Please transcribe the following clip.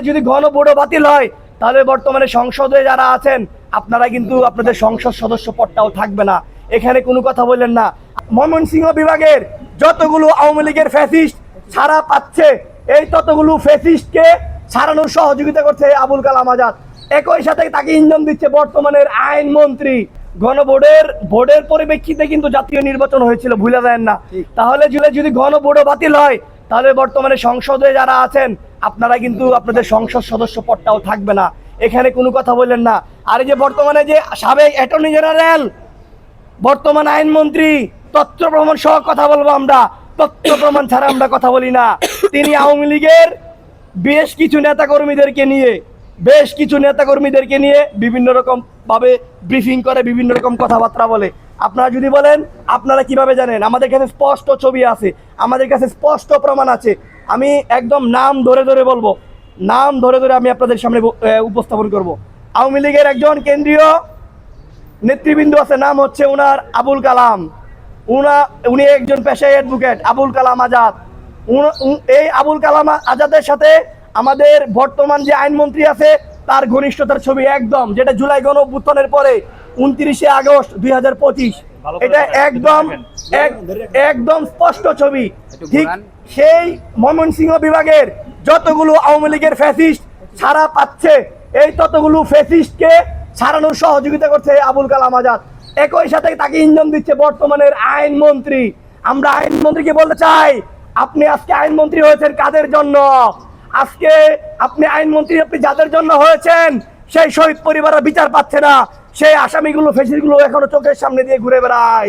যদি গণভোট বাতিল হয় তাহলে বর্তমানে সংসদে যারা আছেন আপনারা কিন্তু আপনাদের সংসদ সদস্য পদটাও থাকবে না। এখানে কোনো কথা বললেন না। ময়মনসিংহ বিভাগের যতগুলো আওয়ামী লীগের ফ্যাসিস্ট ছাড়া পাচ্ছে, এই ততগুলো ফ্যাসিস্টকে ছাড়ানোর সহযোগিতা করছে আবুল কালাম আজাদ। একই সাথে তাকে ইন্ধন দিচ্ছে বর্তমানের আইনমন্ত্রী। ভোটের পরিপ্রেক্ষিতে কিন্তু জাতীয় নির্বাচন হয়েছিল, ভুলে যায় না। তাহলে যদি গণভোট বাতিল হয় তাহলে বর্তমানে সংসদে যারা আছেন আপনারা কিন্তু আপনাদের সংসদ সদস্য পদটাও থাকবে না। এখানে কোনো কথা বললেন না। আর এই যে বর্তমানে যে সাবেক অ্যাটর্নি জেনারেল, বর্তমান আইনমন্ত্রী, তথ্য প্রমাণ সহ কথা বলবো আমরা, তথ্য প্রমাণ ছাড়া আমরা কথা বলি না। তিনি আওয়ামী লীগের বেশ কিছু নেতাকর্মীদেরকে নিয়ে বিভিন্ন রকম ভাবে ব্রিফিং করে, বিভিন্ন রকম কথাবার্তা বলে। আপনারা যদি বলেন আপনারা কিভাবে জানেন? আমাদের কাছে স্পষ্ট ছবি আছে, আমাদের কাছে স্পষ্ট প্রমাণ আছে। আমি একদম নাম ধরে বলবো, নাম ধরে আমি আপনাদের সামনে উপস্থাপন করব। আওয়ামী লীগের একজন কেন্দ্রীয় নেতৃবৃন্দ আছে, নাম হচ্ছে উনার আবুল কালাম। উনি একজন পেশায় অ্যাডভোকেট, আবুল কালাম আজাদ। এই আবুল কালাম আজাদের সাথে আমাদের বর্তমান যে আইনমন্ত্রী আছে তার ঘনিষ্ঠতার ছবি একদম, যেটা জুলাই গণঅভ্যুত্থানের পরে 29শে আগস্ট 2025, এটা একদম স্পষ্ট ছবি। ঠিক সেই ময়মনসিংহ বিভাগের যতগুলো আওয়ামী লীগের ফ্যাসিস্ট ছাড়া পাচ্ছে, এই ততগুলো ফ্যাসিস্টকে ছাড়ানোর সহযোগিতা করছে আবুল কালাম আজাদ। একই সাথে তাকে ইন্ধন দিচ্ছে বর্তমানের আইনমন্ত্রী। আমরা আইনমন্ত্রীকে বলতে চাই, আপনি আজকে আইনমন্ত্রী হয়েছেন কাদের জন্য? আজকে আপনি আইনমন্ত্রী, আপনি যাদের জন্য হয়েছেন সেই শহীদ পরিবারের বিচার পাচ্ছে না, সেই আসামিগুলো, ফ্যাসিস্টগুলো এখনো চোখের সামনে দিয়ে ঘুরে বেড়ায়।